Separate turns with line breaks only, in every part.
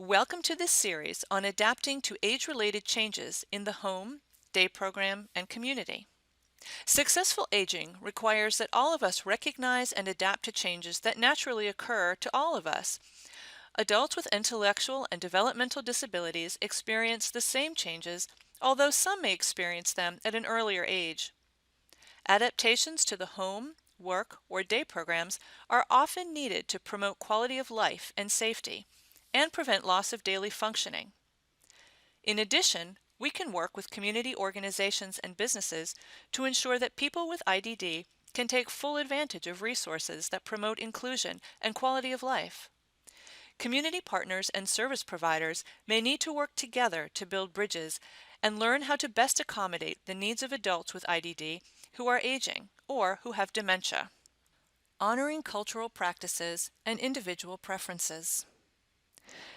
Welcome to this series on adapting to age-related changes in the home, day program, and community. Successful aging requires that all of us recognize and adapt to changes that naturally occur to all of us. Adults with intellectual and developmental disabilities experience the same changes, although some may experience them at an earlier age. Adaptations to the home, work, or day programs are often needed to promote quality of life and safety, and prevent loss of daily functioning. In addition, we can work with community organizations and businesses to ensure that people with IDD can take full advantage of resources that promote inclusion and quality of life. Community partners and service providers may need to work together to build bridges and learn how to best accommodate the needs of adults with IDD who are aging or who have dementia. Honoring cultural practices and individual preferences.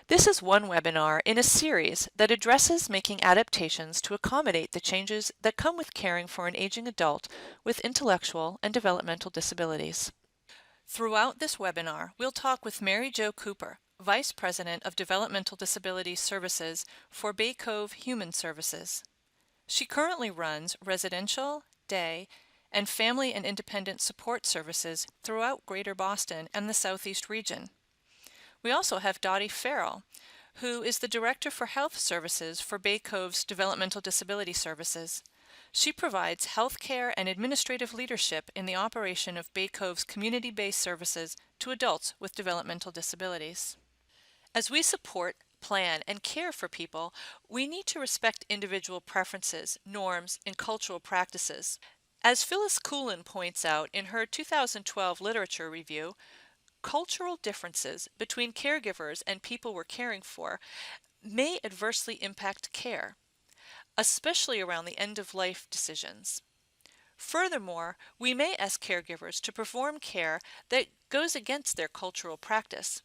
This is one webinar in a series that addresses making adaptations to accommodate the changes that come with caring for an aging adult with intellectual and developmental disabilities. Throughout this webinar, we'll talk with Mary Jo Cooper, Vice President of Developmental Disability Services for Bay Cove Human Services. She currently runs residential, day, and family and independent support services throughout Greater Boston and the Southeast region. We also have Dottie Farrell, who is the Director for Health Services for Bay Cove's Developmental Disability Services. She provides health care and administrative leadership in the operation of Bay Cove's community-based services to adults with developmental disabilities. As we support, plan, and care for people, we need to respect individual preferences, norms, and cultural practices. As Phyllis Coolin points out in her 2012 literature review, cultural differences between caregivers and people we're caring for may adversely impact care, especially around the end-of-life decisions. Furthermore, we may ask caregivers to perform care that goes against their cultural practice.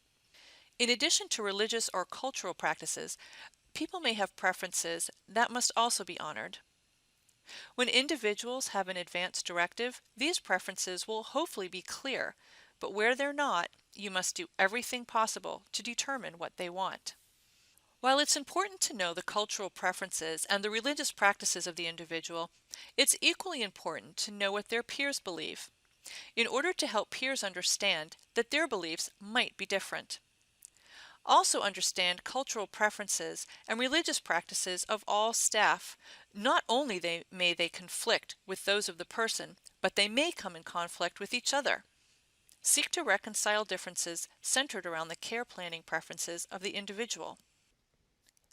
In addition to religious or cultural practices, people may have preferences that must also be honored. When individuals have an advance directive, these preferences will hopefully be clear, but where they're not, you must do everything possible to determine what they want. While it's important to know the cultural preferences and the religious practices of the individual, it's equally important to know what their peers believe, in order to help peers understand that their beliefs might be different. Also understand cultural preferences and religious practices of all staff. Not only may they conflict with those of the person, but they may come in conflict with each other. Seek to reconcile differences centered around the care planning preferences of the individual.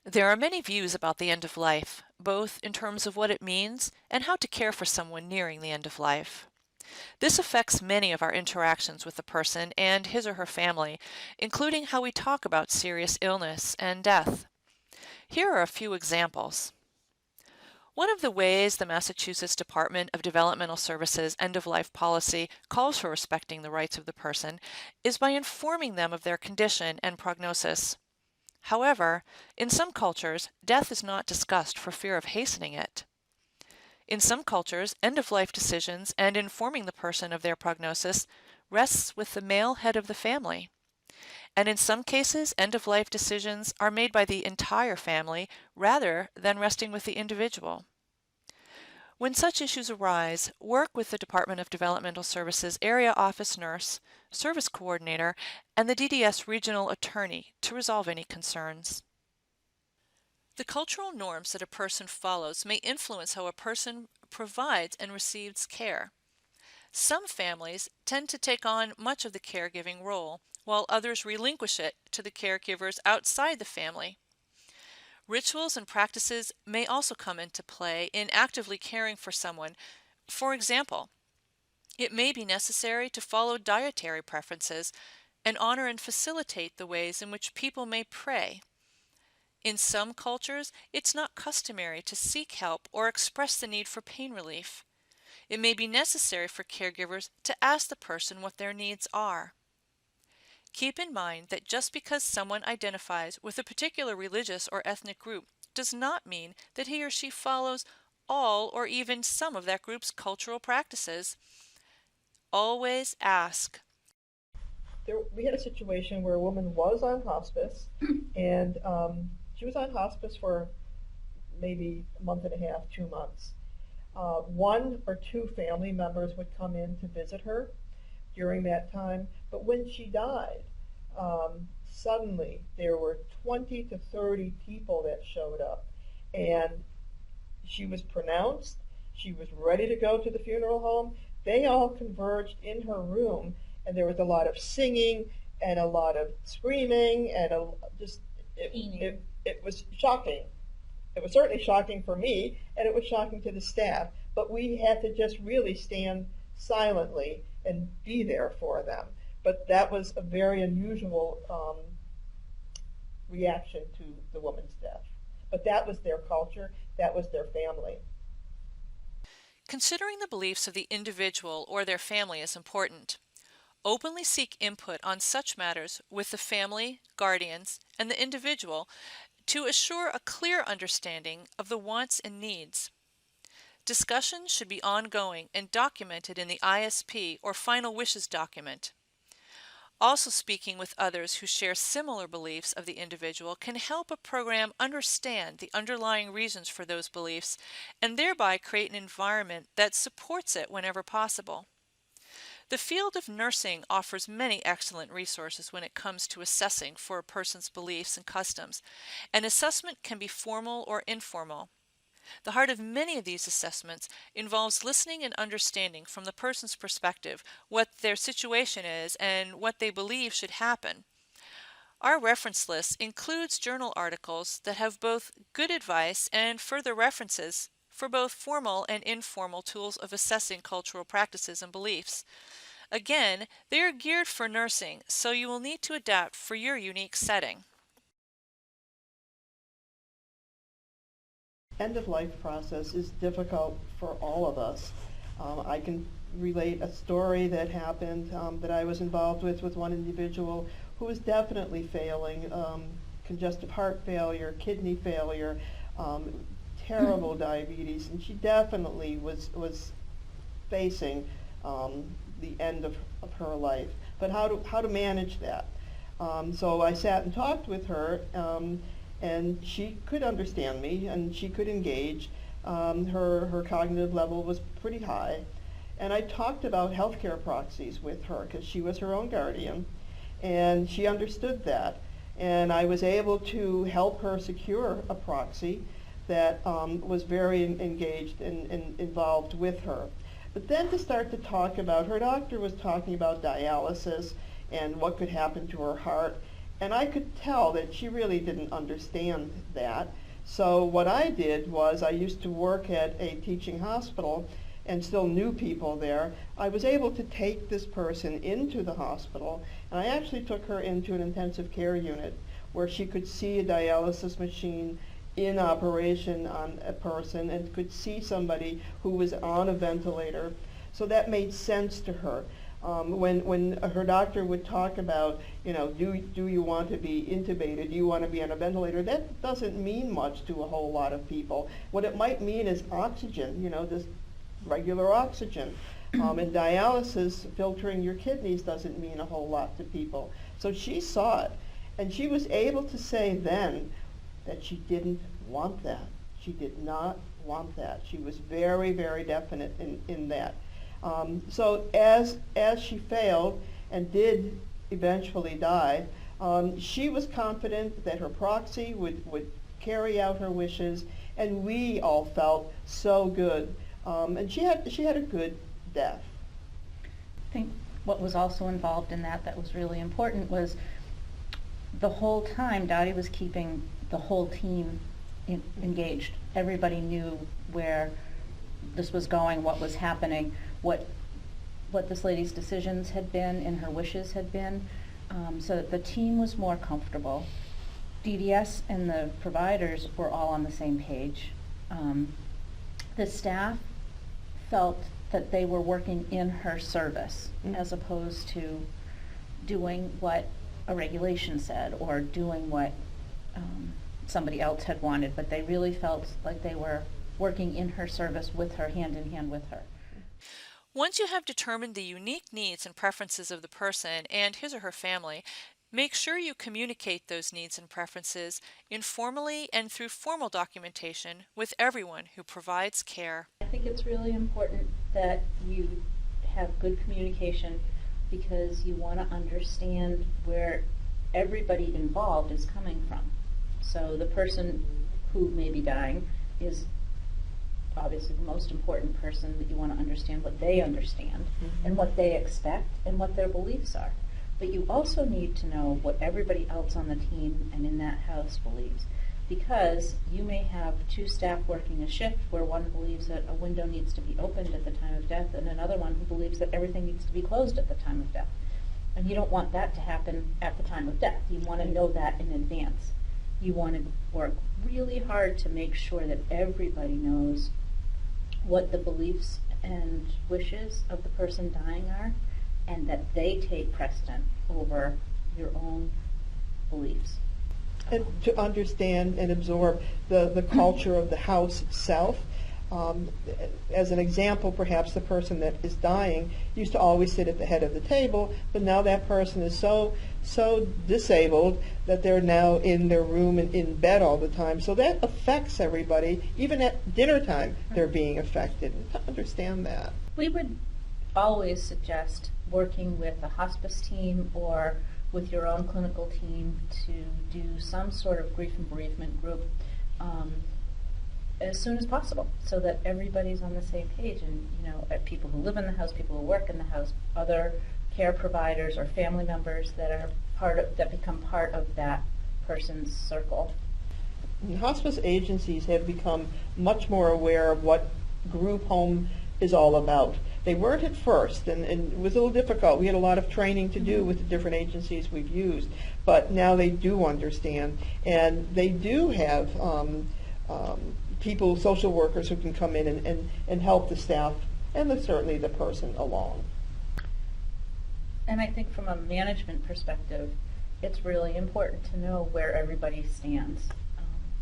There are many views about the end of life, both in terms of what it means and how to care for someone nearing the end of life. This affects many of our interactions with the person and his or her family, including how we talk about serious illness and death. Here are a few examples. One of the ways the Massachusetts Department of Developmental Services end-of-life policy calls for respecting the rights of the person is by informing them of their condition and prognosis. However, in some cultures, death is not discussed for fear of hastening it. In some cultures, end-of-life decisions and informing the person of their prognosis rests with the male head of the family. And in some cases, end-of-life decisions are made by the entire family rather than resting with the individual. When such issues arise, work with the Department of Developmental Services Area Office Nurse, Service Coordinator, and the DDS Regional Attorney to resolve any concerns. The cultural norms that a person follows may influence how a person provides and receives care. Some families tend to take on much of the caregiving role, while others relinquish it to the caregivers outside the family. Rituals and practices may also come into play in actively caring for someone. For example, it may be necessary to follow dietary preferences and honor and facilitate the ways in which people may pray. In some cultures, it's not customary to seek help or express the need for pain relief. It may be necessary for caregivers to ask the person what their needs are. Keep in mind that just because someone identifies with a particular religious or ethnic group does not mean that he or she follows all or even some of that group's cultural practices. Always ask.
We had a situation where a woman was on hospice, and she was on hospice for maybe a month and a half, 2 months. One or two family members would come in to visit her during that time, but when she died, suddenly there were 20 to 30 people that showed up, and she was pronounced. She was ready to go to the funeral home. They all converged in her room, and there was a lot of singing and a lot of screaming and just it was shocking. It was certainly shocking for me, and it was shocking to the staff. But we had to just really stand silently and be there for them. But that was a very unusual reaction to the woman's death. But that was their culture. That was their family.
Considering the beliefs of the individual or their family is important. Openly seek input on such matters with the family, guardians, and the individual to assure a clear understanding of the wants and needs. Discussion should be ongoing and documented in the ISP or final wishes document. Also, speaking with others who share similar beliefs of the individual can help a program understand the underlying reasons for those beliefs and thereby create an environment that supports it whenever possible. The field of nursing offers many excellent resources when it comes to assessing for a person's beliefs and customs. An assessment can be formal or informal. The heart of many of these assessments involves listening and understanding from the person's perspective what their situation is and what they believe should happen. Our reference list includes journal articles that have both good advice and further references for both formal and informal tools of assessing cultural practices and beliefs. Again, they are geared for nursing, so you will need to adapt for your unique setting.
End of life process is difficult for all of us. I can relate a story that happened that I was involved with one individual who was definitely failing, congestive heart failure, kidney failure, terrible diabetes, and she definitely was facing the end of her life. But how to manage that? So I sat and talked with her, and she could understand me, and she could engage. Her cognitive level was pretty high. And I talked about healthcare proxies with her because she was her own guardian, and she understood that. And I was able to help her secure a proxy that was very engaged and involved with her. But then to start to talk about, her doctor was talking about dialysis and what could happen to her heart. And I could tell that she really didn't understand that. So what I did was, I used to work at a teaching hospital and still knew people there. I was able to take this person into the hospital, and I actually took her into an intensive care unit where she could see a dialysis machine in operation on a person and could see somebody who was on a ventilator. So that made sense to her. When her doctor would talk about, do you want to be intubated, do you want to be on a ventilator, that doesn't mean much to a whole lot of people. What it might mean is oxygen, just regular oxygen. And dialysis, filtering your kidneys, doesn't mean a whole lot to people. So she saw it, and she was able to say then that she didn't want that. She did not want that. She was very, very definite in that. So as she failed and did eventually die, she was confident that her proxy would carry out her wishes, and we all felt so good. And she had a good death.
I think what was also involved in that was really important was the whole time Dottie was keeping the whole team engaged. Everybody knew where this was going, what was happening, what this lady's decisions had been and her wishes had been, so that the team was more comfortable. DDS and the providers were all on the same page. The staff felt that they were working in her service, as opposed to doing what a regulation said or doing what somebody else had wanted, but they really felt like they were working in her service with her, hand in hand with her.
Once you have determined the unique needs and preferences of the person and his or her family, make sure you communicate those needs and preferences informally and through formal documentation with everyone who provides care.
I think it's really important that you have good communication because you want to understand where everybody involved is coming from. So the person who may be dying is obviously the most important person, that you want to understand what they understand and what they expect and what their beliefs are. But you also need to know what everybody else on the team and in that house believes, because you may have two staff working a shift where one believes that a window needs to be opened at the time of death and another one who believes that everything needs to be closed at the time of death. And you don't want that to happen at the time of death. You want to know that in advance. You want to work really hard to make sure that everybody knows what the beliefs and wishes of the person dying are, and that they take precedent over your own beliefs.
And to understand and absorb the culture of the house itself. As an example, perhaps the person that is dying used to always sit at the head of the table, but now that person is so disabled that they're now in their room and in bed all the time. So that affects everybody. Even at dinner time, they're being affected. To understand that.
We would always suggest working with a hospice team or with your own clinical team to do some sort of grief and bereavement group as soon as possible, so that everybody's on the same page. And people who live in the house, people who work in the house, other care providers or family members that are that become part of that person's circle.
And hospice agencies have become much more aware of what group home is all about. They weren't at first, and it was a little difficult. We had a lot of training to do with the different agencies we've used, but now they do understand, and they do have people, social workers, who can come in and help the staff and certainly the person along.
And I think from a management perspective, it's really important to know where everybody stands,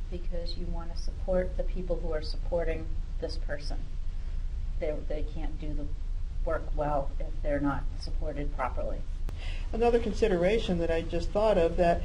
because you want to support the people who are supporting this person. They can't do the work well if they're not supported properly.
Another consideration that I just thought of that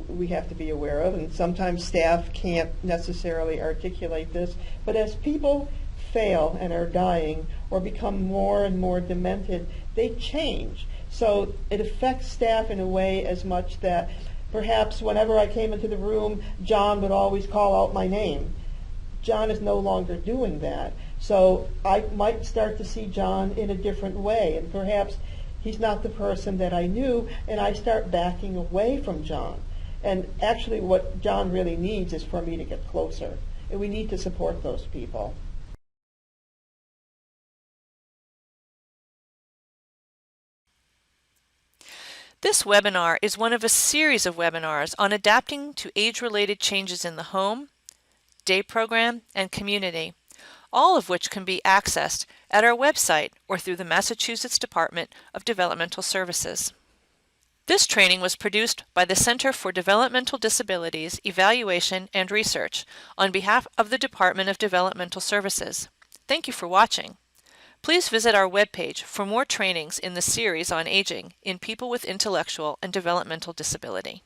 we have to be aware of, and sometimes staff can't necessarily articulate this, but as people fail and are dying or become more and more demented, they change. So it affects staff in a way as much that perhaps whenever I came into the room, John would always call out my name. John is no longer doing that. So I might start to see John in a different way, and perhaps he's not the person that I knew, and I start backing away from John. And actually what John really needs is for me to get closer, and we need to support those people.
This webinar is one of a series of webinars on adapting to age-related changes in the home, day program, and community, all of which can be accessed at our website or through the Massachusetts Department of Developmental Services. This training was produced by the Center for Developmental Disabilities Evaluation and Research on behalf of the Department of Developmental Services. Thank you for watching. Please visit our webpage for more trainings in the series on aging in people with intellectual and developmental disability.